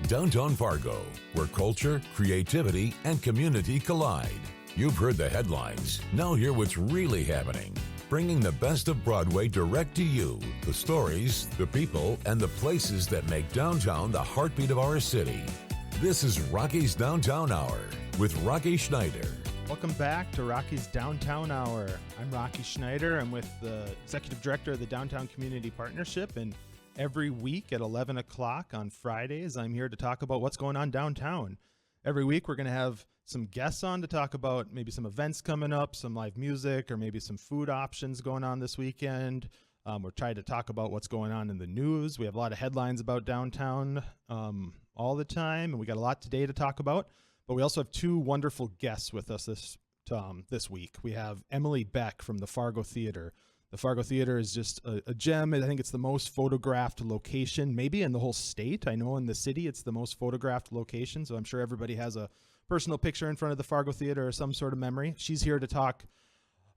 Downtown Fargo, where culture, creativity, and community collide. You've heard the headlines. Now hear what's really happening. Bringing the best of Broadway direct to you. The stories, the people, and the places that make downtown the heartbeat of our city. This is Rocky's Downtown Hour with Rocky Schneider. Welcome back to Rocky's Downtown Hour. I'm Rocky Schneider. I'm with the Executive Director of the Downtown Community Partnership, and every week at 11 o'clock on Fridays, I'm here to talk about what's going on downtown. Every week, we're going to have some guests on to talk about maybe some events coming up, some live music, or maybe some food options going on this weekend. We're trying to talk about what's going on in the news. We have a lot of headlines about downtown all the time, and we got a lot today to talk about. But we also have two wonderful guests with us this week. We have Emily Beck from the Fargo Theatre. The Fargo Theatre is just a gem. I think it's the most photographed location, maybe in the whole state. I know in the city it's the most photographed location, so I'm sure everybody has a personal picture in front of the Fargo Theatre or some sort of memory. She's here to talk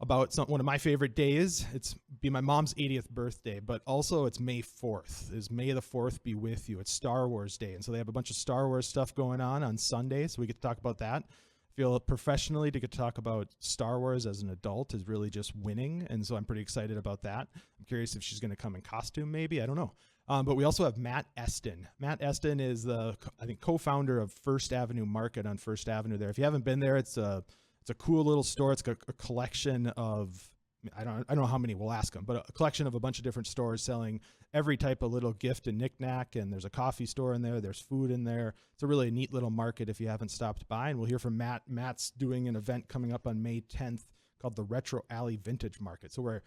about one of my favorite days. It's be my mom's 80th birthday, but also it's May 4th. Is May the 4th be with you. It's Star Wars Day, and so they have a bunch of Star Wars stuff going on Sunday, so we get to talk about that. Feel professionally to get to talk about Star Wars as an adult is really just winning, and so I'm pretty excited about that. I'm curious if she's going to come in costume, maybe. I don't know. But we also have Matt Estin. Matt Estin is the, I think, co-founder of First Avenue Market on First Avenue there. If you haven't been there, it's a cool little store. It's a collection of, I don't know how many, we'll ask them, but a collection of a bunch of different stores selling every type of little gift and knickknack, and there's a coffee store in there, there's food in there. It's a really neat little market if you haven't stopped by, and we'll hear from Matt. Matt's doing an event coming up on May 10th called the Retro Alley Vintage Market, so we're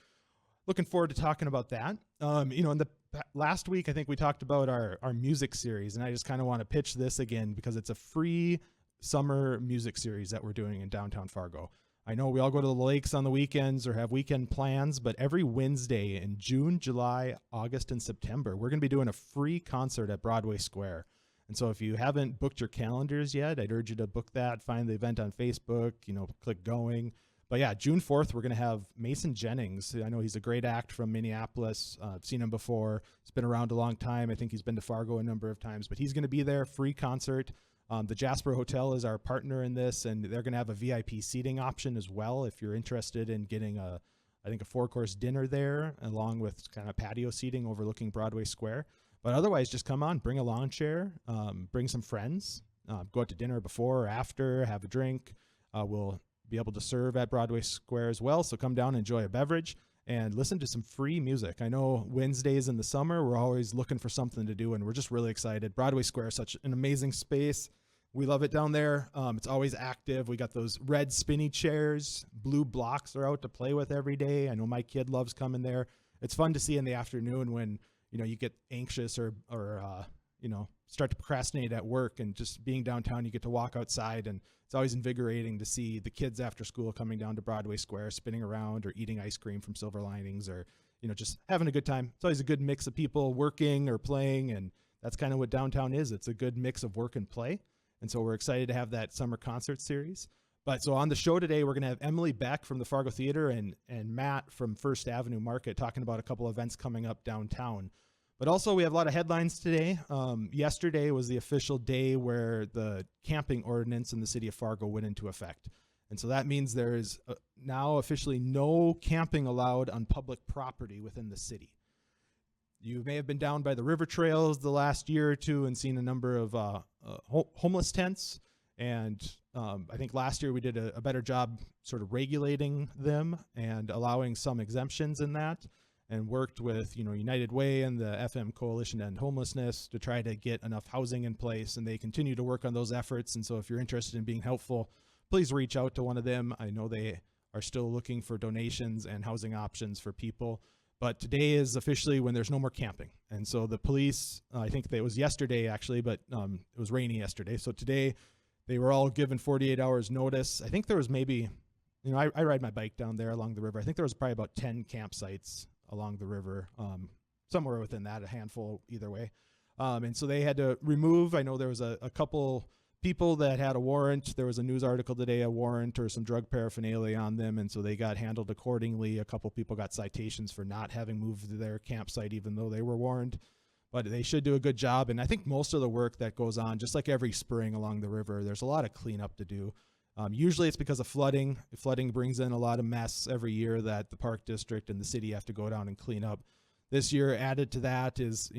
looking forward to talking about that. In the last week, I think we talked about our music series, and I just kind of want to pitch this again because it's a free summer music series that we're doing in downtown Fargo. I know we all go to the lakes on the weekends or have weekend plans, but every Wednesday in June, July, August, and September, we're going to be doing a free concert at Broadway Square. And so if you haven't booked your calendars yet, I'd urge you to book that, find the event on Facebook, click going. But yeah, June 4th, we're going to have Mason Jennings. I know he's a great act from Minneapolis. I've seen him before. He's been around a long time. I think he's been to Fargo a number of times, but he's going to be there, free concert. The Jasper Hotel is our partner in this, and they're going to have a VIP seating option as well if you're interested in getting a 4-course dinner there, along with kind of patio seating overlooking Broadway Square. But otherwise, just come on, bring a lawn chair, bring some friends, go out to dinner before or after, have a drink. We'll be able to serve at Broadway Square as well, so come down, enjoy a beverage, and listen to some free music. I know Wednesdays in the summer, we're always looking for something to do, and we're just really excited. Broadway Square is such an amazing space. We love it down there. It's always active. We got those red spinny chairs. Blue blocks are out to play with every day. I know my kid loves coming there. It's fun to see in the afternoon when, you get anxious or start to procrastinate at work, and just being downtown, you get to walk outside, and it's always invigorating to see the kids after school coming down to Broadway Square, spinning around or eating ice cream from Silver Linings, or, just having a good time. It's always a good mix of people working or playing, and that's kind of what downtown is. It's a good mix of work and play. And so we're excited to have that summer concert series. But so on the show today, we're going to have Emily Beck from the Fargo Theatre and Matt from First Avenue Market talking about a couple events coming up downtown. But also we have a lot of headlines today. Yesterday was the official day where the camping ordinance in the city of Fargo went into effect. And so that means there is now officially no camping allowed on public property within the city. You may have been down by the river trails the last year or two and seen a number of homeless tents. And I think last year we did a better job sort of regulating them and allowing some exemptions in that, and worked with United Way and the FM Coalition to End Homelessness to try to get enough housing in place. And they continue to work on those efforts. And so if you're interested in being helpful, please reach out to one of them. I know they are still looking for donations and housing options for people. But today is officially when there's no more camping. And so the police, I think it was yesterday actually, but it was rainy yesterday. So today they were all given 48 hours notice. I think there was maybe, I ride my bike down there along the river. I think there was probably about 10 campsites along the river, somewhere within that, a handful either way. And so they had to remove, I know there was a couple people that had a warrant. There was a news article today, a warrant or some drug paraphernalia on them, and so they got handled accordingly. A couple people got citations for not having moved to their campsite even though they were warned. but they should do a good job. And I think most of the work that goes on, just like every spring along the river, there's a lot of cleanup to do. Usually it's because of flooding. Flooding brings in a lot of mess every year that the park district and the city have to go down and clean up. This year, added to that is,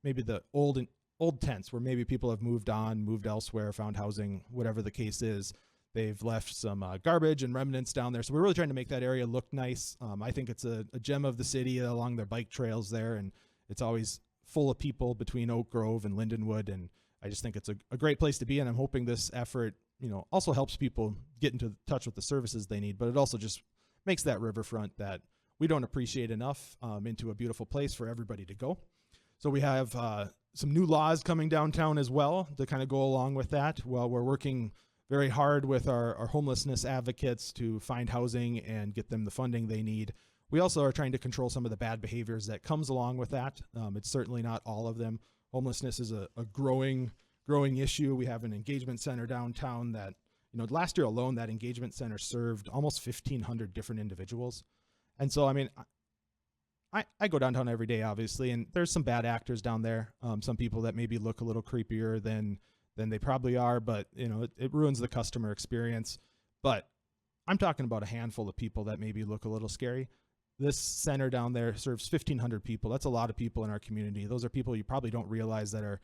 maybe the old tents where maybe people have moved on, moved elsewhere, found housing, whatever the case is. They've left some garbage and remnants down there. So we're really trying to make that area look nice. I think it's a gem of the city along their bike trails there, and it's always full of people between Oak Grove and Lindenwood. And I just think it's a great place to be. And I'm hoping this effort, also helps people get into touch with the services they need, but it also just makes that riverfront that we don't appreciate enough into a beautiful place for everybody to go. So we have some new laws coming downtown as well to kind of go along with that. Well, we're working very hard with our homelessness advocates to find housing and get them the funding they need. We also are trying to control some of the bad behaviors that comes along with that. It's certainly not all of them. Homelessness is a growing issue. We have an engagement center downtown that, last year alone, that engagement center served almost 1,500 different individuals. And so, I go downtown every day, obviously, and there's some bad actors down there. Some people that maybe look a little creepier than they probably are, but it ruins the customer experience. But I'm talking about a handful of people that maybe look a little scary. This center down there serves 1,500 people. That's a lot of people in our community. Those are people you probably don't realize that are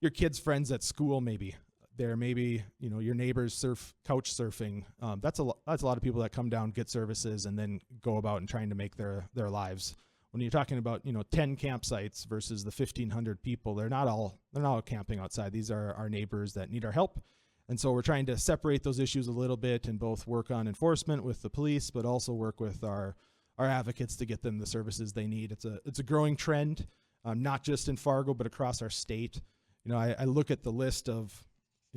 your kids' friends at school. Maybe they're your neighbors couch surfing. That's a lot of people that come down, get services, and then go about and trying to make their lives. When you're talking about 10 campsites versus the 1,500 people, they're not all camping outside. These are our neighbors that need our help, and so we're trying to separate those issues a little bit and both work on enforcement with the police, but also work with our advocates to get them the services they need. It's a growing trend, not just in Fargo but across our state. I look at the list of,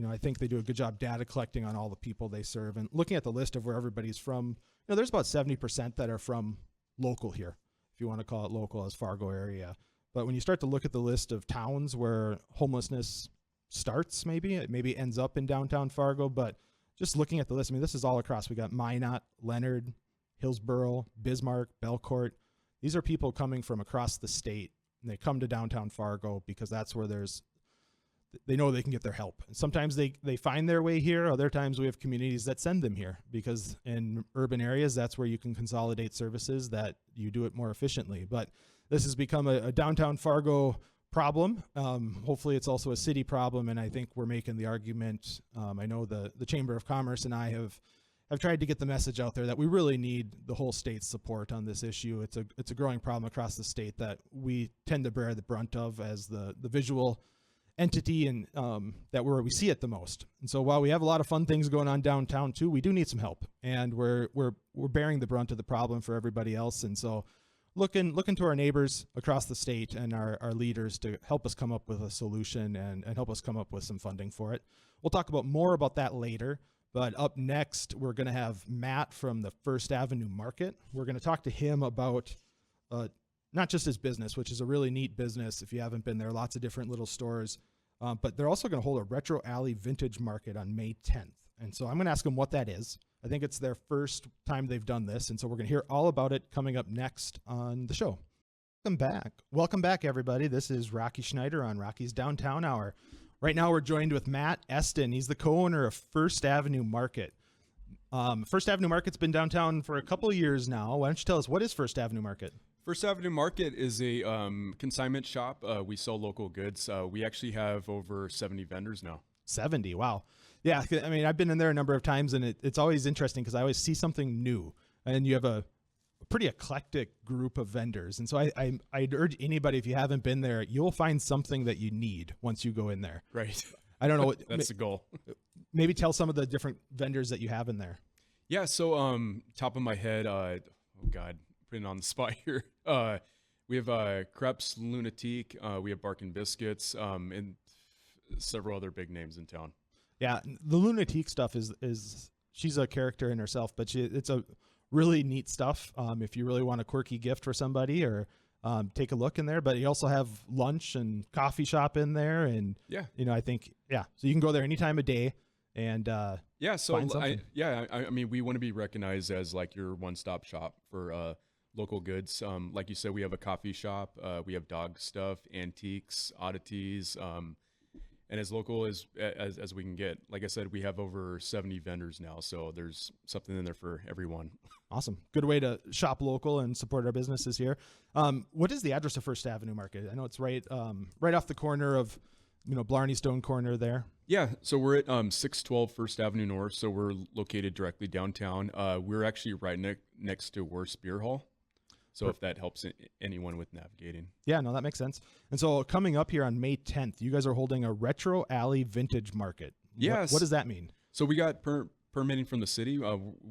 I think they do a good job data collecting on all the people they serve, and looking at the list of where everybody's from. There's about 70% that are from local here, if you want to call it local, as Fargo area. But when you start to look at the list of towns where homelessness starts, it maybe ends up in downtown Fargo, but just looking at the list, this is all across. We got Minot, Leonard, Hillsborough, Bismarck, Belcourt. These are people coming from across the state, and they come to downtown Fargo because that's where they know they can get their help. And sometimes they find their way here. Other times we have communities that send them here, because in urban areas, that's where you can consolidate services, that you do it more efficiently. But this has become a downtown Fargo problem. Hopefully it's also a city problem, and I think we're making the argument. I know the Chamber of Commerce and I have tried to get the message out there that we really need the whole state's support on this issue. It's a growing problem across the state that we tend to bear the brunt of as the visual entity, and that we see it the most. And so while we have a lot of fun things going on downtown too, we do need some help, and we're bearing the brunt of the problem for everybody else. And so looking to our neighbors across the state and our leaders to help us come up with a solution and help us come up with some funding for it. We'll talk more about that later. But up next, we're going to have Matt from the First Avenue Market. We're going to talk to him about not just his business, which is a really neat business. If you haven't been there, lots of different little stores. But they're also going to hold a Retro Alley Vintage Market on May 10th. And so I'm going to ask him what that is. I think it's their first time they've done this. And so we're going to hear all about it coming up next on the show. Welcome back, everybody. This is Rocky Schneider on Rocky's Downtown Hour. Right now, we're joined with Matt Estin. He's the co-owner of First Avenue Market. First Avenue Market's been downtown for a couple of years now. Why don't you tell us, what is First Avenue Market? First Avenue Market is a consignment shop. We sell local goods. We actually have over 70 vendors now. 70, wow. Yeah, I've been in there a number of times, and it's always interesting because I always see something new. And you have a pretty eclectic group of vendors. And so I'd urge anybody, if you haven't been there, you'll find something that you need once you go in there. Right. I don't know what that's the goal. Maybe tell some of the different vendors that you have in there. Yeah. So, top of my head, oh God, putting on the spot here. We have Crepes, Lunatique. We have Bark and Biscuits, and several other big names in town. Yeah, the Lunatique stuff is she's a character in herself, but it's a really neat stuff if you really want a quirky gift for somebody, or take a look in there. But you also have lunch and coffee shop in there, and I think so you can go there any time of day and so we want to be recognized as like your one-stop shop for local goods. Like you said, we have a coffee shop. We have dog stuff, antiques, oddities, and as local as we can get. Like I said, we have over 70 vendors now, so there's something in there for everyone. Awesome. Good way to shop local and support our businesses here. What is the address of First Avenue Market? I know it's right off the corner of, Blarney Stone Corner there. Yeah, so we're at 612 First Avenue North, so we're located directly downtown. We're actually right next to Worst Beer Hall, so if that helps anyone with navigating. Yeah, no, that makes sense. And so coming up here on May 10th, you guys are holding a Retro Alley Vintage Market. Yes. What does that mean? So we got permitting from the city.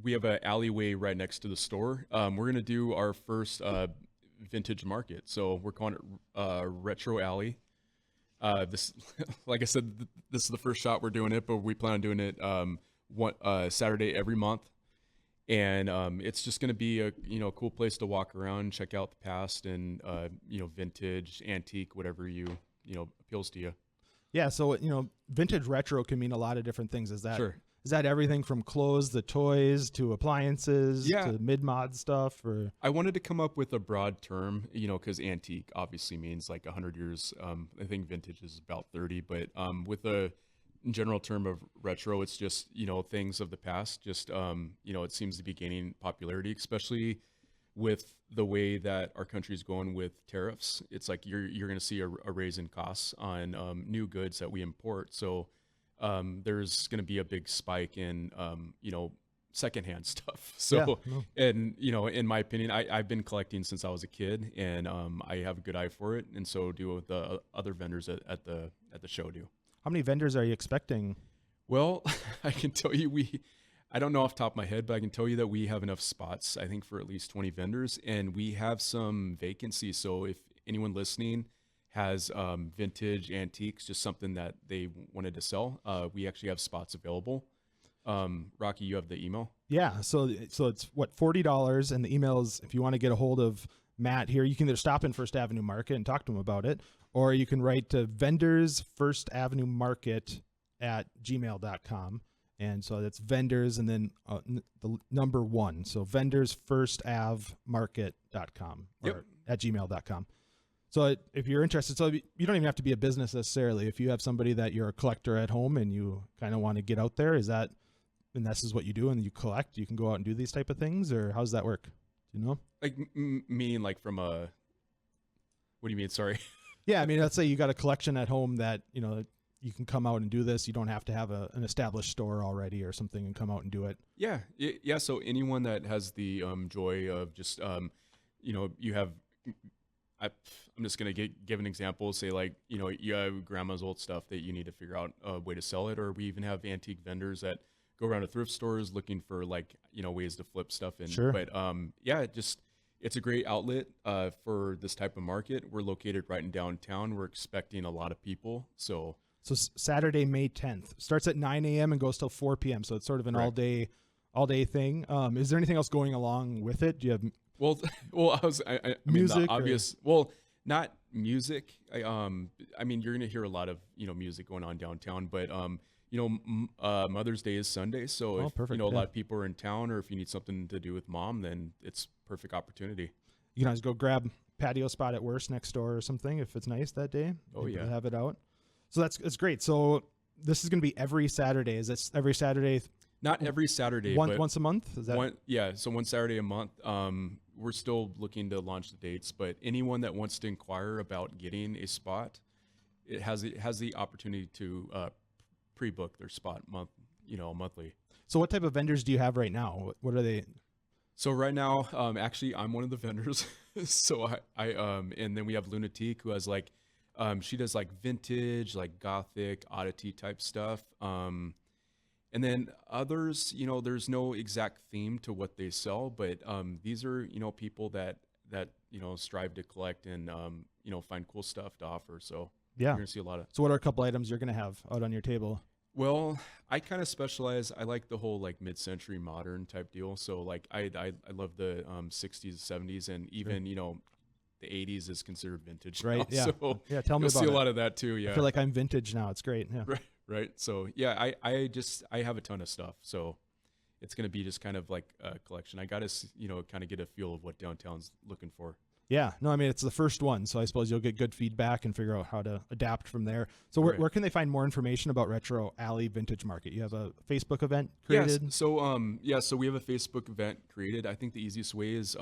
We have an alleyway right next to the store. We're going to do our first vintage market, so we're calling it Retro Alley. This, like I said, this is the first shot we're doing it, but we plan on doing it one Saturday every month, and it's just going to be a cool place to walk around, check out the past, and vintage, antique, whatever appeals to you. Yeah, so vintage retro can mean a lot of different things. Is that Sure. Is that everything from clothes, the toys, to appliances, to mid-mod stuff? Or I wanted to come up with a broad term, because antique obviously means like 100 years. I think vintage is about 30, but with a general term of retro, it's just, things of the past. Just, it seems to be gaining popularity, especially with the way that our country's going with tariffs. It's like you're going to see a raise in costs on new goods that we import. So there's going to be a big spike in, secondhand stuff. So, and, in my opinion, I've been collecting since I was a kid, and I have a good eye for it. And so do the other vendors at the show do. How many vendors are you expecting? Well, I can tell you I don't know off the top of my head, but I can tell you that we have enough spots, I think, for at least 20 vendors, and we have some vacancies. So if anyone listening has vintage antiques, just something that they wanted to sell, we actually have spots available. Rocky, you have the email? Yeah, so it's what, $40, and the email is, if you want to get a hold of Matt here, you can either stop in First Avenue Market and talk to him about it, or you can write to vendorsfirstavenuemarket@gmail.com. And so that's vendors and then the number 1. So vendorsfirstavemarket.com or at gmail.com. So if you're interested, so you don't even have to be a business necessarily. If you have somebody that you're a collector at home and you kind of want to get out there, and this is what you do and you collect, you can go out and do these type of things, or how does that work? Do you know? Like meaning like from what do you mean? Sorry. Yeah. I mean, let's say you got a collection at home that, you can come out and do this. You don't have to have an established store already or something and come out and do it. Yeah. So anyone that has the joy of just, you have, I'm just going to give an example, say like, you have grandma's old stuff that you need to figure out a way to sell it. Or we even have antique vendors that go around to thrift stores looking for like, ways to flip stuff. And, sure. But it's a great outlet for this type of market. We're located right in downtown. We're expecting a lot of people. So Saturday, May 10th starts at 9 a.m. and goes till 4 p.m. So it's sort of an all day thing. Is there anything else going along with it? Do you have Well, I music? Mean, the obvious. Well, not music. I mean, you're gonna hear a lot of music going on downtown, but Mother's Day is Sunday, so if perfect. A lot of people are in town, or if you need something to do with mom, then it's perfect opportunity. You can always go grab patio spot at Worst next door or something if it's nice that day. Oh yeah, have it out. So it's great. So this is going to be every Saturday. Is this every Saturday? Not every Saturday, but once a month? Is that So one Saturday a month. We're still looking to launch the dates, but anyone that wants to inquire about getting a spot, it has the opportunity to pre-book their spot monthly. So what type of vendors do you have right now? What are they? So right now, actually, I'm one of the vendors. So I and then we have Lunatique, who has like. She does like vintage, like gothic, oddity type stuff. And then others, there's no exact theme to what they sell, but these are, people that strive to collect and, find cool stuff to offer. So yeah, you're going to see a lot of. So what are a couple items you're going to have out on your table? Well, I kind of specialize. I like the whole like mid-century modern type deal. So like I love the 60s, 70s, and even, the 80s is considered vintage, right? Now. Yeah, So yeah. Tell me you'll about see it. a lot of that too. Yeah, I feel like I'm vintage now. It's great. Yeah, right. So yeah, I have a ton of stuff. So it's going to be just kind of like a collection. I got to, kind of get a feel of what downtown's looking for. Yeah, no, I mean, it's the first one, so I suppose you'll get good feedback and figure out how to adapt from there. So where can they find more information about Retro Alley Vintage Market? You have a Facebook event created? Yes. So we have a Facebook event created. I think the easiest way is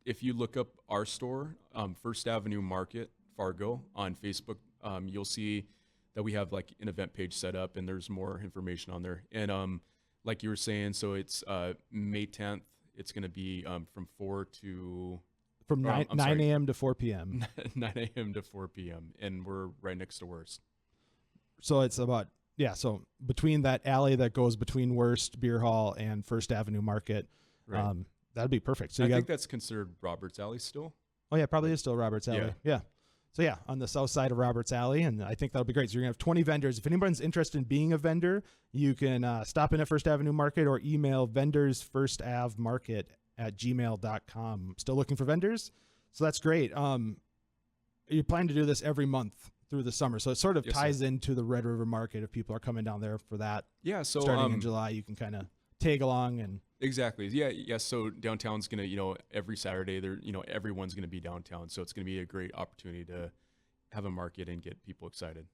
if you look up our store, First Avenue Market, Fargo, on Facebook, you'll see that we have like an event page set up, and there's more information on there. And like you were saying, so it's May 10th. It's going to be from 4 to... From 9 a.m. to 4 p.m. 9 a.m. to 4 p.m. And we're right next to Worst. So it's about, so between that alley that goes between Worst Beer Hall and First Avenue Market, right. That'd be perfect. So I think that's considered Roberts Alley still. Oh, yeah, probably is still Roberts Alley. Yeah. So, on the south side of Roberts Alley, and I think that'll be great. So you're going to have 20 vendors. If anyone's interested in being a vendor, you can stop in at First Avenue Market or email vendorsfirstavmarket@gmail.com. Still looking for vendors? So that's great. You plan to do this every month through the summer, so it sort of ties into the Red River Market if people are coming down there for that. Yeah, so starting in July, you can kind of tag along and... Exactly. Yeah. So downtown's going to, every Saturday there, everyone's going to be downtown. So it's going to be a great opportunity to have a market and get people excited.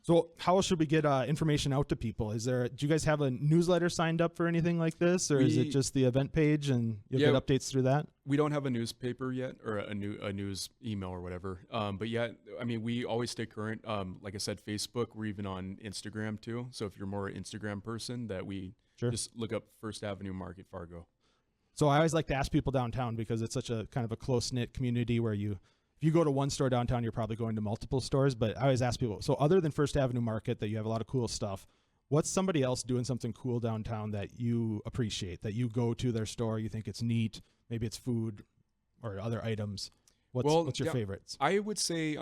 So how should we get information out to people? Do you guys have a newsletter signed up for anything like this, or is it just the event page and you'll get updates through that? We don't have a newspaper yet, or a news email or whatever. But we always stay current. Like I said, Facebook, we're even on Instagram too. So if you're more an Instagram person, that we just look up First Avenue Market Fargo. So I always like to ask people downtown, because it's such a kind of a close-knit community where if you go to one store downtown, you're probably going to multiple stores. But I always ask people, so other than First Avenue Market, that you have a lot of cool stuff, what's somebody else doing something cool downtown that you appreciate, that you go to their store, you think it's neat, maybe it's food or other items? What's your favorites? I would say,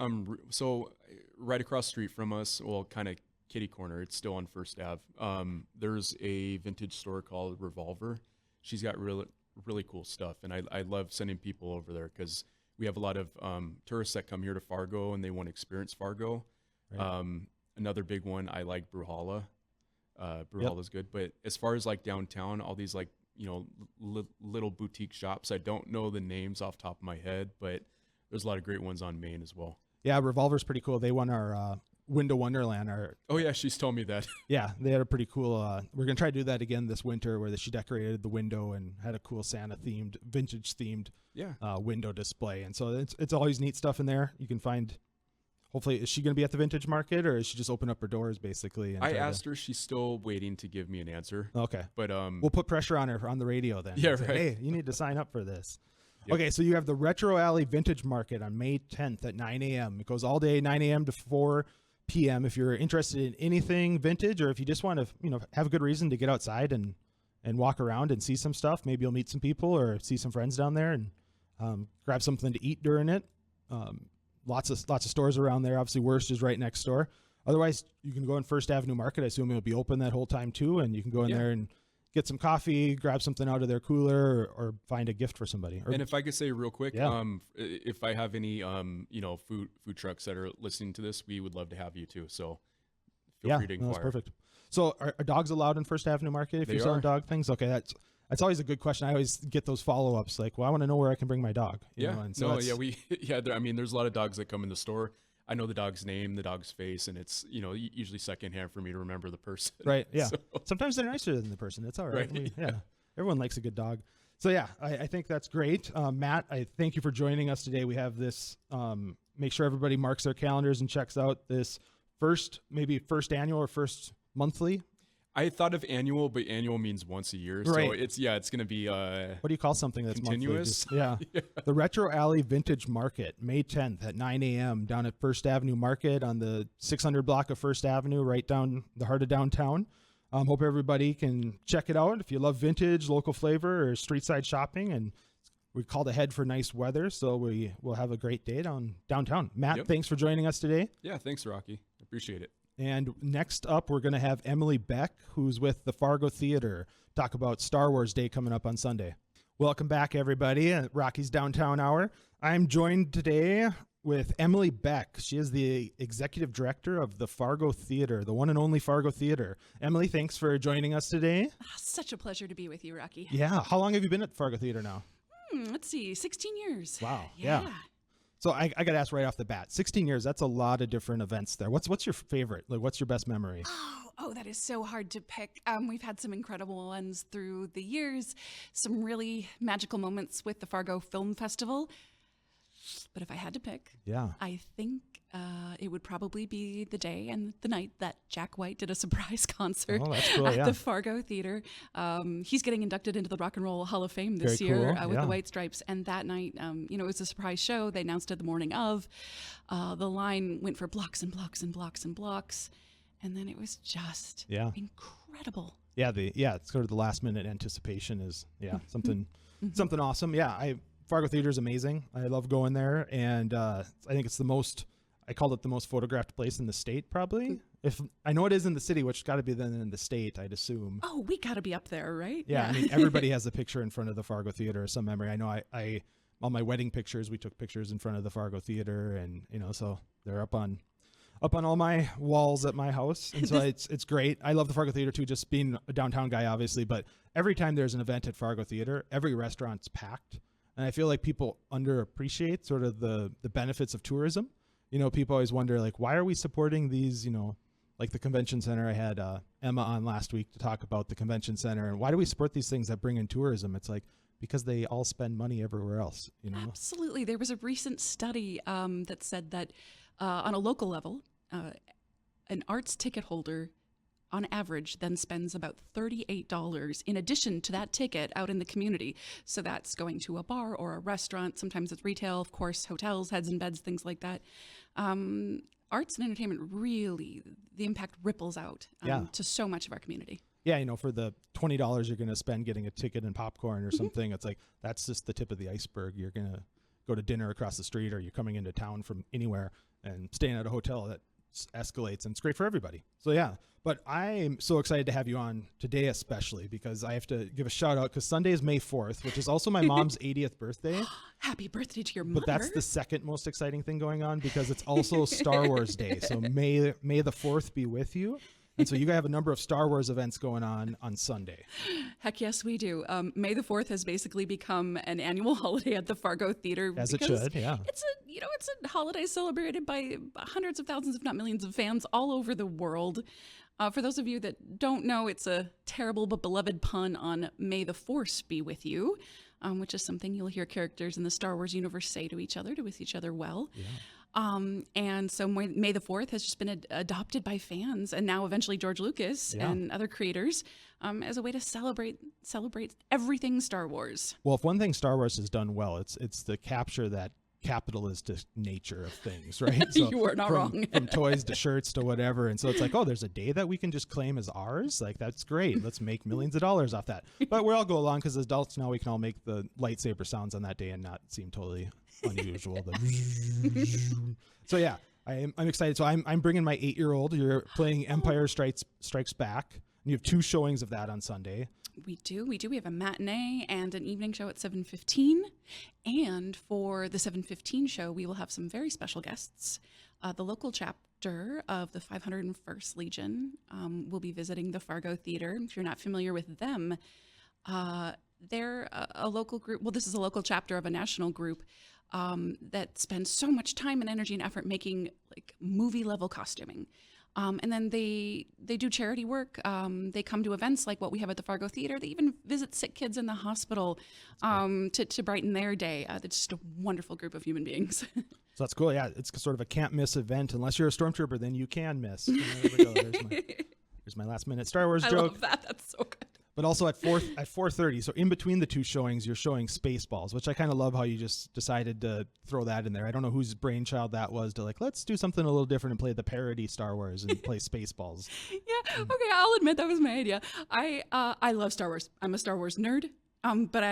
so right across the street from us, kind of kitty corner, it's still on First Ave. There's a vintage store called Revolver. She's got really cool stuff. And I love sending people over there, because we have a lot of tourists that come here to Fargo and they want to experience Fargo. Right. Another big one, I like Bruhala. Bruhala's good. But as far as like downtown, all these like, little boutique shops, I don't know the names off the top of my head, but there's a lot of great ones on Main as well. Yeah, Revolver's pretty cool. They won our Window Wonderland. Oh yeah, she's told me that. Yeah, they had a pretty cool, we're going to try to do that again this winter, where she decorated the window and had a cool vintage themed window display. And so it's always neat stuff in there. You can find, hopefully, is she going to be at the vintage market, or is she just open up her doors basically? And I asked her, she's still waiting to give me an answer. Okay. But we'll put pressure on her on the radio then. Yeah, say, right. Hey, you need to sign up for this. Yep. Okay, so you have the Retro Alley Vintage Market on May 10th at 9 a.m. It goes all day, 9 a.m. to 4 p.m. If you're interested in anything vintage, or if you just want to, have a good reason to get outside and walk around and see some stuff, maybe you'll meet some people or see some friends down there and grab something to eat during it. Lots of stores around there. Obviously, Worst is right next door. Otherwise, you can go in First Avenue Market. I assume it'll be open that whole time too, and you can go in there and get some coffee, grab something out of their cooler, or find a gift for somebody. And if I could say real quick, if I have any, food trucks that are listening to this, we would love to have you too. So feel free to inquire. That's perfect. So are dogs allowed in First Avenue Market if you're selling dog things? Okay, that's always a good question. I always get those follow-ups like, well, I want to know where I can bring my dog. You know? And so there's a lot of dogs that come in the store. I know the dog's name, the dog's face, and it's, usually secondhand for me to remember the person. Right, yeah. So. Sometimes they're nicer than the person. It's all right. Everyone likes a good dog. So, I think that's great. Matt, I thank you for joining us today. We have this, make sure everybody marks their calendars and checks out this first annual or first monthly. I thought of annual, but annual means once a year. Right. So it's going to be what do you call something that's continuous? Monthly? The Retro Alley Vintage Market, May 10th at 9 a.m. down at First Avenue Market on the 600 block of First Avenue, right down the heart of downtown. Hope everybody can check it out. If you love vintage, local flavor, or street side shopping, and we called ahead for nice weather, so we will have a great day downtown. Matt, thanks for joining us today. Yeah, thanks, Rocky. Appreciate it. And next up, we're going to have Emily Beck, who's with the Fargo Theatre, talk about Star Wars Day coming up on Sunday. Welcome back, everybody, at Rocky's Downtown Hour. I'm joined today with Emily Beck. She is the executive director of the Fargo Theatre, the one and only Fargo Theatre. Emily, thanks for joining us today. Such a pleasure to be with you, Rocky. Yeah. How long have you been at the Fargo Theatre now? Let's see, 16 years. Wow. Yeah. So I got to ask right off the bat, 16 years, that's a lot of different events there. What's your favorite? Like, what's your best memory? Oh, that is so hard to pick. We've had some incredible ones through the years, some really magical moments with the Fargo Film Festival. But if I had to pick, I think it would probably be the day and the night that Jack White did a surprise concert at the Fargo Theatre. He's getting inducted into the Rock and Roll Hall of Fame this year with the White Stripes. And that night, it was a surprise show. They announced it the morning of. The line went for blocks and blocks and blocks and blocks. And then it was just incredible. It's sort of the last minute anticipation is something awesome. Fargo Theater is amazing. I love going there, and I think it's I called it the most photographed place in the state, probably. If I know it is in the city, which got to be then in the state, I'd assume. Oh, we got to be up there, right? Yeah, I mean, everybody has a picture in front of the Fargo Theater or some memory. I know I all my wedding pictures, we took pictures in front of the Fargo Theater, and so they're up on all my walls at my house. And so it's great. I love the Fargo Theater too, just being a downtown guy, obviously. But every time there's an event at Fargo Theater, every restaurant's packed. And I feel like people underappreciate sort of the benefits of tourism. People always wonder, like, why are we supporting these, like the convention center? I had Emma on last week to talk about the convention center. And why do we support these things that bring in tourism? It's like, because they all spend money everywhere else, Absolutely. There was a recent study that said that on a local level, an arts ticket holder on average then spends about $38 in addition to that ticket out in the community. So that's going to a bar or a restaurant. Sometimes it's retail, of course, hotels, heads and beds, things like that. Arts and entertainment, really, the impact ripples out to so much of our community. Yeah, for the $20 you're going to spend getting a ticket and popcorn or something, it's like, that's just the tip of the iceberg. You're going to go to dinner across the street, or you're coming into town from anywhere and staying at a hotel that escalates, and it's great for everybody. So but I'm so excited to have you on today, especially because I have to give a shout out because Sunday is May 4th, which is also my mom's 80th birthday. Happy birthday to your mother. But that's the second most exciting thing going on because it's also Star Wars Day. So May the 4th be with you. And so you guys have a number of Star Wars events going on Sunday. Heck yes, we do. May the 4th has basically become an annual holiday at the Fargo Theatre. As it should, yeah. It's a holiday celebrated by hundreds of thousands, if not millions of fans all over the world. For those of you that don't know, it's a terrible but beloved pun on May the Force be with you, which is something you'll hear characters in the Star Wars universe say to each other, to wish each other well. Yeah. And so May the 4th has just been adopted by fans, and now eventually George Lucas and other creators as a way to celebrate everything Star Wars. Well, if one thing Star Wars has done well, it's the capture that capitalistic nature of things, right? So you are not wrong. From toys to shirts to whatever. And so it's like, oh, there's a day that we can just claim as ours. Like, that's great. Let's make millions of dollars off that. But we'll all go along because as adults now we can all make the lightsaber sounds on that day and not seem totally unusual. So yeah, I'm excited. So I'm bringing my 8-year-old. You're playing Empire Strikes Back. And you have 2 showings of that on Sunday. We do. We have a matinee and an evening show at 7:15. And for the 7:15 show, we will have some very special guests. The local chapter of the 501st Legion will be visiting the Fargo Theatre. If you're not familiar with them, they're a local group. Well, this is a local chapter of a national group that spends so much time and energy and effort making like movie-level costuming. And then they do charity work. They come to events like what we have at the Fargo Theatre. They even visit sick kids in the hospital to brighten their day. They're just a wonderful group of human beings. So that's cool. Yeah, it's sort of a can't miss event. Unless you're a stormtrooper, then you can miss. There we go. There's my last minute Star Wars joke. I love that. That's so good. But also at 4:30, so in between the 2 showings, you're showing Spaceballs, which I kind of love how you just decided to throw that in there. I don't know whose brainchild that was to like, let's do something a little different and play the parody Star Wars and play Spaceballs. Yeah, okay, I'll admit that was my idea. I love Star Wars. I'm a Star Wars nerd, but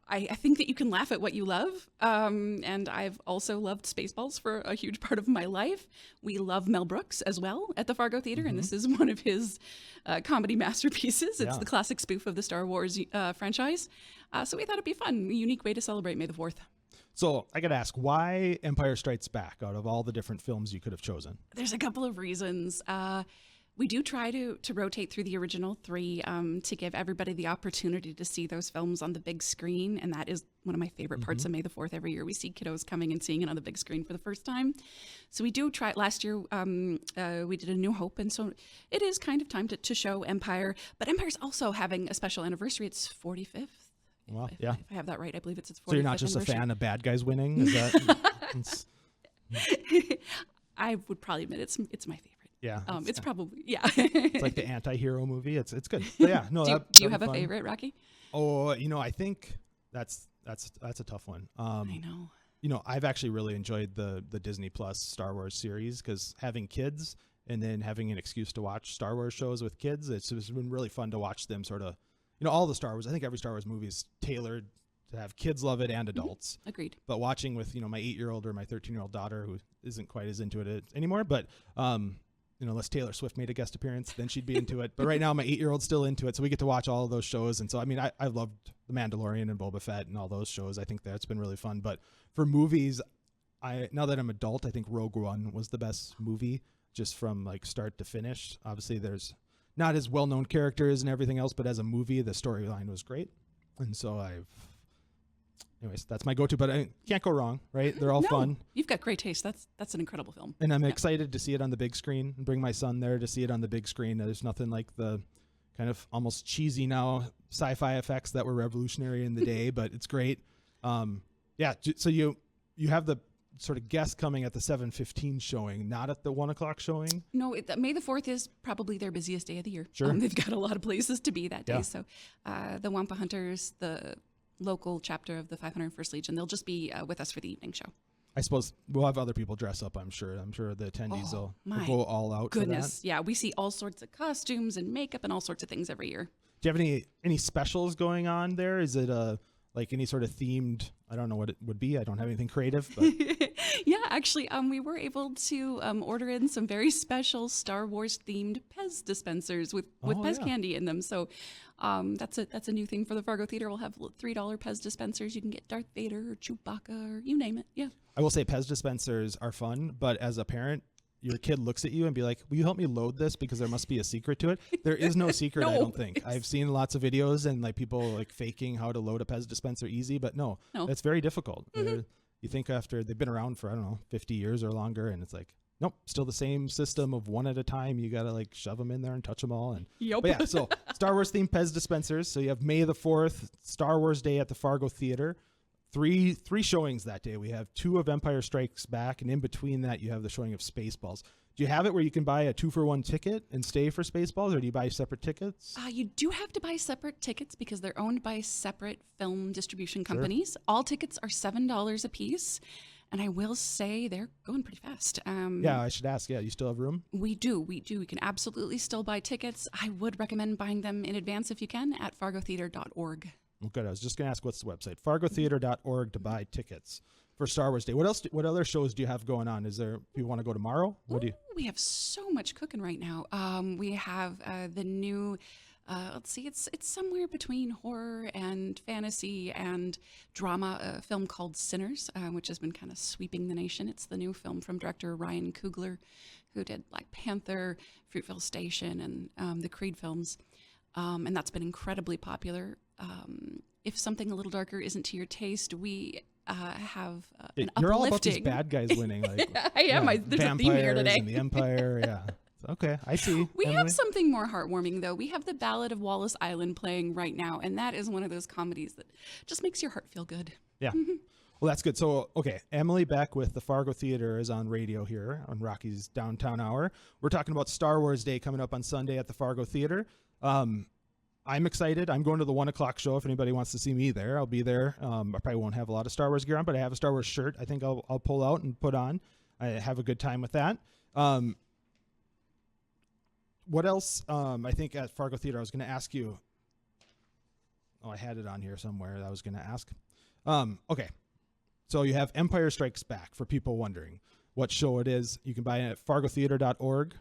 I think that you can laugh at what you love. And I've also loved Spaceballs for a huge part of my life. We love Mel Brooks as well at the Fargo Theatre, and this is one of his comedy masterpieces. It's the classic spoof of the Star Wars franchise. So we thought it'd be fun, a unique way to celebrate May the 4th. So I got to ask, why Empire Strikes Back out of all the different films you could have chosen? There's a couple of reasons. We do try to rotate through the original 3 to give everybody the opportunity to see those films on the big screen. And that is one of my favorite parts of May the 4th. Every year we see kiddos coming and seeing it on the big screen for the first time. So we do try. Last year we did A New Hope. And so it is kind of time to show Empire. But Empire's also having a special anniversary. It's 45th. Well, If I have that right, I believe it's its 45th. So you're not just a fan of bad guys winning? Is that? I would probably admit it's my favorite. Yeah. It's probably, yeah. It's like the anti-hero movie. It's good. But yeah, no. Do you have a favorite, Rocky? Oh, I think that's a tough one. I know. I've actually really enjoyed the Disney Plus Star Wars series, because having kids and then having an excuse to watch Star Wars shows with kids, it's been really fun to watch them sort of, all the Star Wars. I think every Star Wars movie is tailored to have kids love it and adults. Agreed. But watching with, my 8-year-old or my 13-year-old daughter, who isn't quite as into it anymore, but unless Taylor Swift made a guest appearance, then she'd be into it. But right now, my 8-year-old's still into it, so we get to watch all of those shows. And so, I loved The Mandalorian and Boba Fett and all those shows. I think that's been really fun. But for movies, now that I'm adult, I think Rogue One was the best movie, just from like start to finish. Obviously, there's not as well-known characters and everything else, but as a movie, the storyline was great. And so anyways, that's my go-to, but I can't go wrong, right? They're all fun. You've got great taste. That's an incredible film. And I'm excited to see it on the big screen and bring my son there to see it on the big screen. There's nothing like the kind of almost cheesy now sci-fi effects that were revolutionary in the day, but it's great. So you have the sort of guest coming at the 7:15 showing, not at the 1 o'clock showing? No, May the 4th is probably their busiest day of the year. Sure. They've got a lot of places to be that day. Yeah. So the Wampa Hunters, the local chapter of the 501st Legion, they'll just be with us for the evening show. I suppose we'll have other people dress up, I'm sure. I'm sure the attendees will go all out Goodness. for that. Yeah, we see all sorts of costumes and makeup and all sorts of things every year. Do you have any specials going on there? Is it like any sort of themed, I don't know what it would be. I don't have anything creative. But. Yeah, actually, we were able to order in some very special Star Wars themed Pez dispensers with Pez candy in them. So that's a new thing for the Fargo Theatre. We'll have $3 Pez dispensers. You can get Darth Vader or Chewbacca or you name it. Yeah. I will say Pez dispensers are fun, but as a parent, your kid looks at you and be like, will you help me load this? Because there must be a secret to it. There is no secret, I don't think. I've seen lots of videos and like people like faking how to load a Pez dispenser easy, but no. That's very difficult. You think after they've been around for, 50 years or longer, and it's like, nope, still the same system of one at a time. You got to like shove them in there and touch them all. And Yep. But yeah, so Star Wars themed Pez dispensers. So you have May the 4th, Star Wars Day at the Fargo Theatre. Three showings that day. We have 2 of Empire Strikes Back, and in between that, you have the showing of Spaceballs. Do you have it where you can buy a 2-for-1 ticket and stay for Spaceballs, or do you buy separate tickets? You do have to buy separate tickets because they're owned by separate film distribution companies. Sure. All tickets are $7 a piece, and I will say they're going pretty fast. Yeah, I should ask. Yeah, you still have room? We do. We can absolutely still buy tickets. I would recommend buying them in advance if you can at fargotheater.org. Well, good. I was just going to ask, what's the website? fargotheater.org to buy tickets for Star Wars Day. What other shows do you have going on? Is there, if you want to go tomorrow? We have so much cooking right now. We have the new, let's see, it's somewhere between horror and fantasy and drama, a film called Sinners, which has been kind of sweeping the nation. It's the new film from director Ryan Coogler, who did Black Panther, Fruitvale Station, and the Creed films. And that's been incredibly popular. If something a little darker isn't to your taste, we have an You're uplifting. all about these bad guys winning. Like, I am. There's a theme here today. And the Empire, yeah. Okay, I see. We Emily. have something more heartwarming, though. We have The Ballad of Wallace Island playing right now, and that is one of those comedies that just makes your heart feel good. Yeah. Well, that's good. So, okay, Emily Beck with the Fargo Theatre is on radio here on Rocky's Downtown Hour. We're talking about Star Wars Day coming up on Sunday at the Fargo Theatre. I'm excited. I'm going to the 1 o'clock show. If anybody wants to see me there, I'll be there. I probably won't have a lot of Star Wars gear on, but I have a Star Wars shirt I think I'll pull out and put on. I have a good time with that. What else? I think at Fargo Theatre, I was going to ask you. Oh, I had it on here somewhere that I was going to ask. Okay. So you have Empire Strikes Back for people wondering what show it is. You can buy it at fargotheater.org.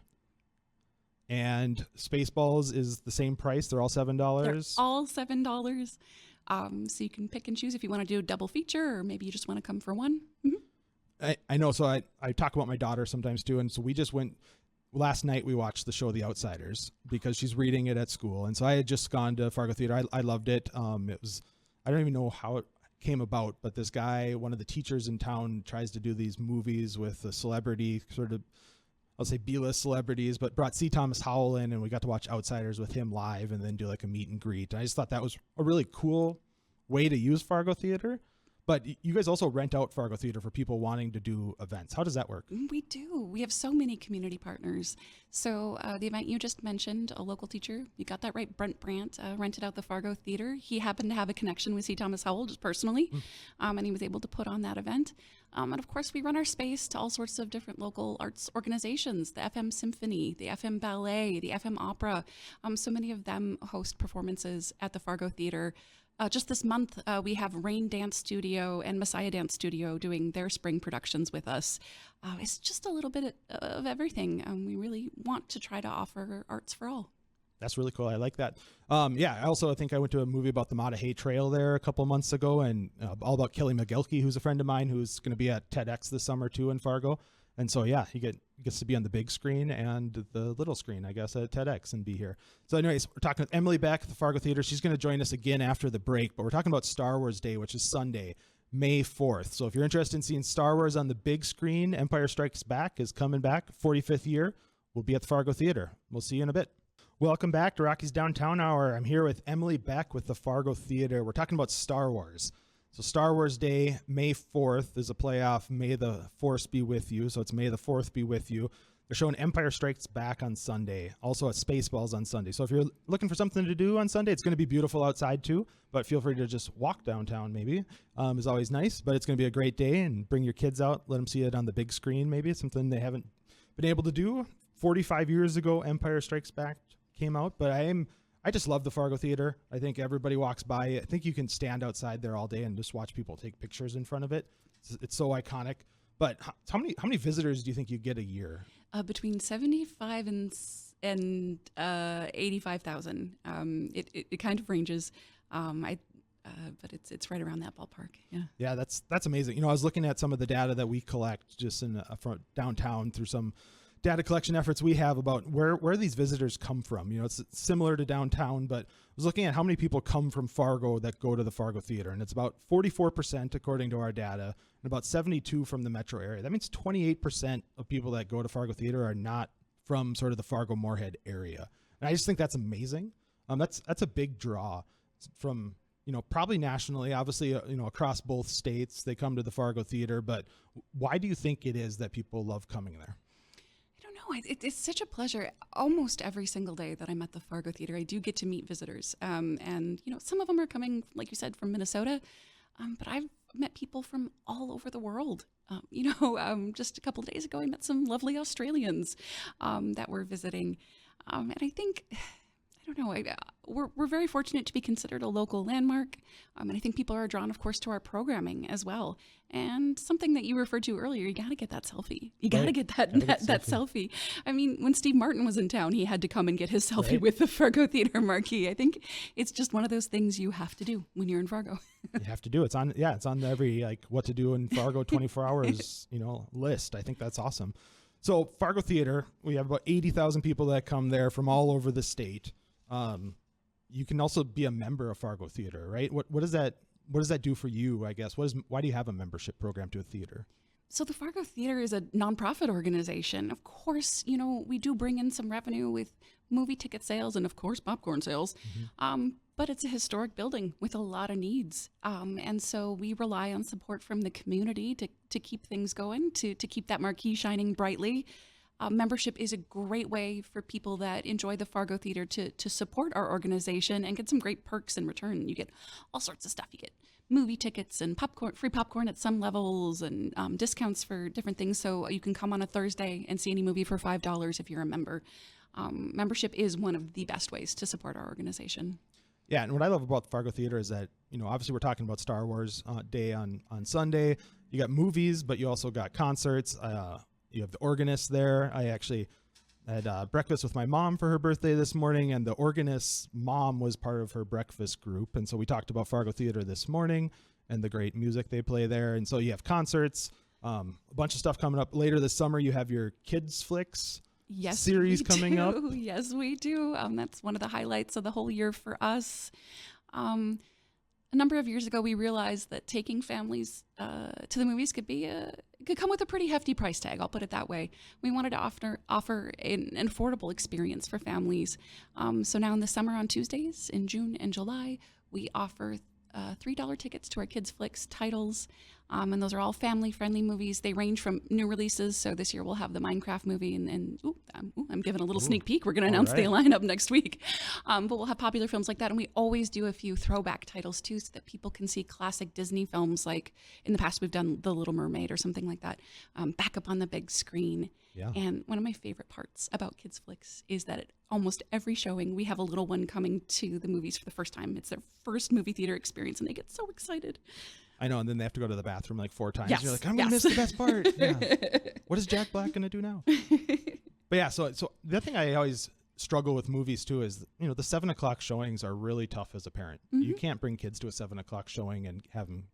And Spaceballs is the same price. They're all $7. They're all $7. So you can pick and choose if you want to do a double feature or maybe you just want to come for one. Mm-hmm. I know. So I talk about my daughter sometimes too. And so we just went last night. We watched the show The Outsiders because she's reading it at school. And so I had just gone to Fargo Theatre. I loved it. It was, I don't even know how it came about, but this guy, one of the teachers in town, tries to do these movies with a celebrity, sort of, I'll say B-list celebrities, but brought C. Thomas Howell in, and we got to watch Outsiders with him live and then do like a meet and greet. And I just thought that was a really cool way to use Fargo Theatre. But you guys also rent out Fargo Theatre for people wanting to do events. How does that work? We do. We have so many community partners. So the event you just mentioned, a local teacher, you got that right, Brent Brandt, rented out the Fargo Theatre. He happened to have a connection with C. Thomas Howell just personally, and he was able to put on that event. And of course, we run our space to all sorts of different local arts organizations, the FM Symphony, the FM Ballet, the FM Opera. So many of them host performances at the Fargo Theatre. Just this month, we have Rain Dance Studio and Messiah Dance Studio doing their spring productions with us. It's just a little bit of everything. We really want to try to offer arts for all. That's really cool. I like that. I also think I went to a movie about the Mattahay Trail there a couple months ago, and all about Kelly McGilkey, who's a friend of mine who's going to be at TEDx this summer too in Fargo. And so, yeah, he gets to be on the big screen and the little screen, I guess, at TEDx and be here. So anyways, we're talking with Emily Beck at the Fargo Theatre. She's going to join us again after the break, but we're talking about Star Wars Day, which is Sunday, May 4th. So if you're interested in seeing Star Wars on the big screen, Empire Strikes Back is coming back, 45th year. We'll be at the Fargo Theatre. We'll see you in a bit. Welcome back to Rocky's Downtown Hour. I'm here with Emily Beck with the Fargo Theatre. We're talking about Star Wars. So Star Wars Day, May 4th, is a playoff. May the Force be with you. So it's May the 4th be with you. They're showing Empire Strikes Back on Sunday, also at Spaceballs on Sunday. So if you're looking for something to do on Sunday, it's going to be beautiful outside too, but feel free to just walk downtown maybe. Is always nice, but it's going to be a great day, and bring your kids out, let them see it on the big screen maybe. It's something they haven't been able to do. 45 years ago, Empire Strikes Back came out, but I just love the Fargo Theatre. I think everybody walks by. I think you can stand outside there all day and just watch people take pictures in front of it. It's so iconic. But how many visitors do you think you get a year? Between 75 and 85,000. It kind of ranges. But it's right around that ballpark. Yeah. Yeah, that's amazing. I was looking at some of the data that we collect just in from downtown through some data collection efforts we have about where these visitors come from. It's similar to downtown, but I was looking at how many people come from Fargo that go to the Fargo Theatre, and it's about 44% according to our data, and about 72 from the metro area. That means 28% of people that go to Fargo Theatre are not from sort of the Fargo-Moorhead area. And I just think that's amazing. That's a big draw from, probably nationally, obviously, across both states, they come to the Fargo Theatre, but why do you think it is that people love coming there? It's such a pleasure. Almost every single day that I'm at the Fargo Theatre, I do get to meet visitors. And some of them are coming, like you said, from Minnesota. But I've met people from all over the world. Just a couple of days ago, I met some lovely Australians that were visiting. And I think, we're very fortunate to be considered a local landmark. And I think people are drawn, of course, to our programming as well. And something that you referred to earlier, you got to get that selfie. You got to get that selfie. I mean, when Steve Martin was in town, he had to come and get his selfie with the Fargo Theatre marquee. I think it's just one of those things you have to do when you're in Fargo. You have to do it. It's on every what to do in Fargo 24 hours, list. I think that's awesome. So Fargo Theatre, we have about 80,000 people that come there from all over the state. You can also be a member of Fargo Theatre, right? What does that do for you, I guess? Why do you have a membership program to a theater? So the Fargo Theatre is a nonprofit organization. Of course, we do bring in some revenue with movie ticket sales and, of course, popcorn sales. Mm-hmm. But it's a historic building with a lot of needs. And so we rely on support from the community to keep things going, to keep that marquee shining brightly. Membership is a great way for people that enjoy the Fargo Theatre to support our organization and get some great perks in return. You get all sorts of stuff. You get movie tickets and free popcorn at some levels, and discounts for different things. So you can come on a Thursday and see any movie for $5 if you're a member. Membership is one of the best ways to support our organization. Yeah, and what I love about the Fargo Theatre is that, obviously we're talking about Star Wars Day on Sunday. You got movies, but you also got concerts. You have the organist there. had breakfast with my mom for her birthday this morning, and the organist's mom was part of her breakfast group. And so we talked about Fargo Theatre this morning and the great music they play there. And so you have concerts, a bunch of stuff coming up later this summer. You have your Kids Flicks series coming up. Yes, we do. That's one of the highlights of the whole year for us. A number of years ago, we realized that taking families to the movies could come with a pretty hefty price tag. I'll put it that way. We wanted to offer an affordable experience for families. So now in the summer on Tuesdays, in June and July, we offer $3 tickets to our Kids Flicks titles. And those are all family-friendly movies. They range from new releases. So this year we'll have the Minecraft movie, and I'm giving a little sneak peek. We're going to announce the lineup next week. But we'll have popular films like that, and we always do a few throwback titles too, so that people can see classic Disney films. Like in the past, we've done The Little Mermaid or something like that, back up on the big screen. Yeah. And one of my favorite parts about Kids Flicks is that at almost every showing, we have a little one coming to the movies for the first time. It's their first movie theater experience, and they get so excited. I know, and then they have to go to the bathroom like 4 times. Yes, You're like, I'm going to miss the best part. Yeah. What is Jack Black going to do now? But yeah, so the thing I always struggle with movies too is, the 7 o'clock showings are really tough as a parent. Mm-hmm. You can't bring kids to a 7 o'clock showing and have them,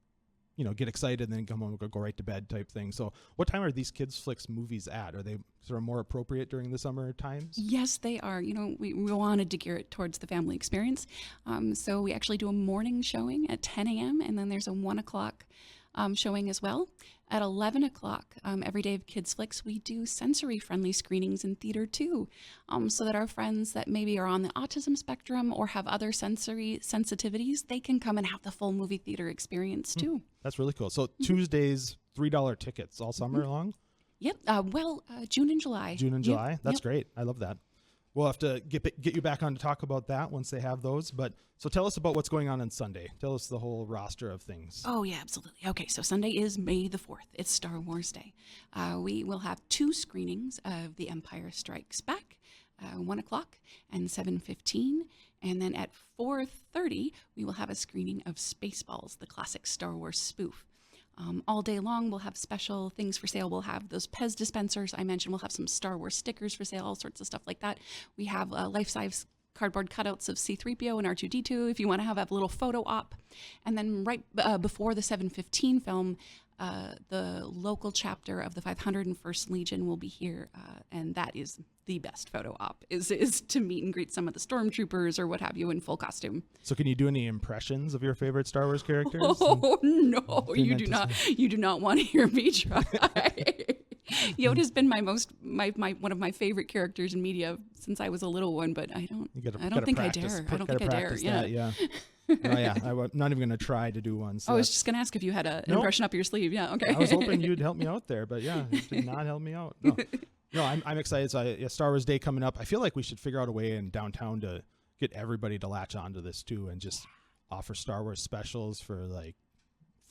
get excited and then come home and go right to bed type thing. So what time are these Kids Flicks movies at? Are they sort of more appropriate during the summer times? Yes, they are. We wanted to gear it towards the family experience. So we actually do a morning showing at 10 a.m. and then there's a 1 o'clock showing as well. At 11 o'clock, every day of Kids Flicks, we do sensory-friendly screenings in theater too, so that our friends that maybe are on the autism spectrum or have other sensory sensitivities, they can come and have the full movie theater experience too. That's really cool. So Tuesdays, $3 tickets all summer long? Yep. June and July. June and July? Yep. That's great. I love that. We'll have to get you back on to talk about that once they have those. But so tell us about what's going on Sunday. Tell us the whole roster of things. Oh, yeah, absolutely. Okay, so Sunday is May the 4th. It's Star Wars Day. We will have 2 screenings of The Empire Strikes Back, 1 o'clock and 7:15. And then at 4:30, we will have a screening of Spaceballs, the classic Star Wars spoof. All day long, we'll have special things for sale. We'll have those Pez dispensers I mentioned. We'll have some Star Wars stickers for sale, all sorts of stuff like that. We have life-size cardboard cutouts of C-3PO and R2-D2 if you want to have a little photo op. And then right before the 7:15 film, the local chapter of the 501st Legion will be here, and that is the best photo op, is to meet and greet some of the stormtroopers or what have you in full costume. So can you do any impressions of your favorite Star Wars characters? Oh, no, you do not want to hear me try. Yoda's been one of my favorite characters in media since I was a little one, but I don't think I dare. Yeah. Oh, yeah. I'm not even going to try to do one. So I was just going to ask if you had an impression up your sleeve. Yeah, okay. I was hoping you'd help me out there, but yeah, it did not help me out. No, I'm excited. So Star Wars Day coming up. I feel like we should figure out a way in downtown to get everybody to latch onto this too and just offer Star Wars specials for like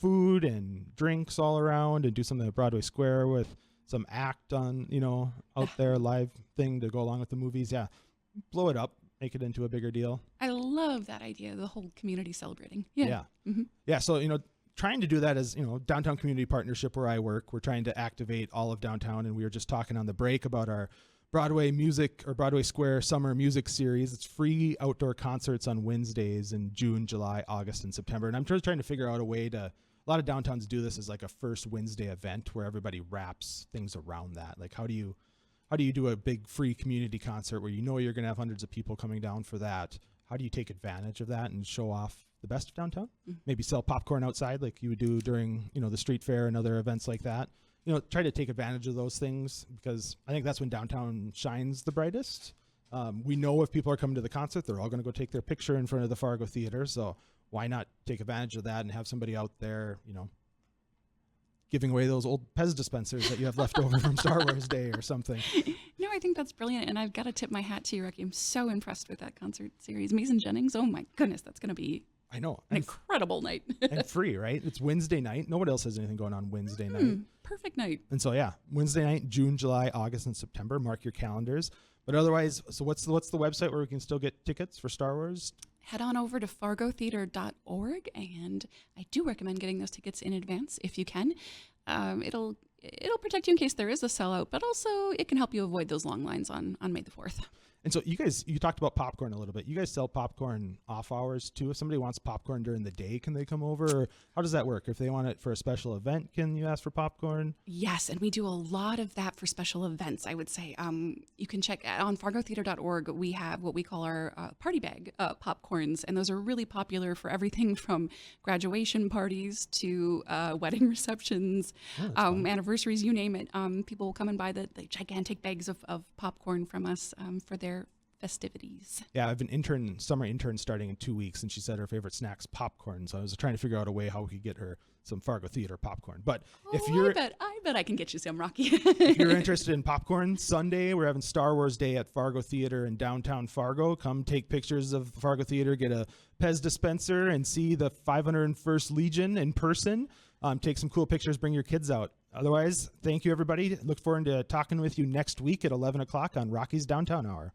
food and drinks all around and do something at Broadway Square with some act on, out there, live thing to go along with the movies. Yeah, blow it up. Make it into a bigger deal. I love that idea, the whole community celebrating. Yeah. Mm-hmm. Yeah, so, trying to do that as, Downtown Community Partnership where I work, we're trying to activate all of downtown, and we were just talking on the break about our Broadway Square Summer Music Series. It's free outdoor concerts on Wednesdays in June, July, August, and September, and I'm just trying to figure out a way to, a lot of downtowns do this as like a first Wednesday event where everybody wraps things around that. Like how do you do a big free community concert where you're going to have hundreds of people coming down for that? How do you take advantage of that and show off the best of downtown? Mm-hmm. Maybe sell popcorn outside like you would do during, the street fair and other events like that. Try to take advantage of those things because I think that's when downtown shines the brightest. We know if people are coming to the concert, they're all going to go take their picture in front of the Fargo Theatre. So why not take advantage of that and have somebody out there, giving away those old Pez dispensers that you have left over from Star Wars Day or something. No, I think that's brilliant. And I've got to tip my hat to you, Rocky. I'm so impressed with that concert series. Mason Jennings, oh my goodness, that's going to be an incredible night. And free, right? It's Wednesday night. Nobody else has anything going on Wednesday night. Perfect night. And so, yeah, Wednesday night, June, July, August, and September. Mark your calendars. But otherwise, so what's the website where we can still get tickets for Star Wars? Head on over to fargotheater.org, and I do recommend getting those tickets in advance if you can. it'll protect you in case there is a sellout, but also it can help you avoid those long lines on May the 4th. And so you talked about popcorn a little bit. You guys sell popcorn off hours too. If somebody wants popcorn during the day, can they come over? Or how does that work? If they want it for a special event, can you ask for popcorn? Yes, and we do a lot of that for special events, I would say. You can check on fargotheatre.org. We have what we call our party bag popcorns, and those are really popular for everything from graduation parties to wedding receptions, anniversaries, you name it. People will come and buy the gigantic bags of popcorn from us for their festivities. Yeah, I have an summer intern starting in 2 weeks, and she said her favorite snack's popcorn. So I was trying to figure out a way how we could get her some Fargo Theatre popcorn. But if you're, I bet I can get you some, Rocky. if you're interested in popcorn, Sunday we're having Star Wars Day at Fargo Theatre in downtown Fargo. Come take pictures of Fargo Theatre, get a Pez dispenser, and see the 501st Legion in person. Take some cool pictures, bring your kids out. Otherwise, thank you, everybody. Look forward to talking with you next week at 11 o'clock on Rocky's Downtown Hour.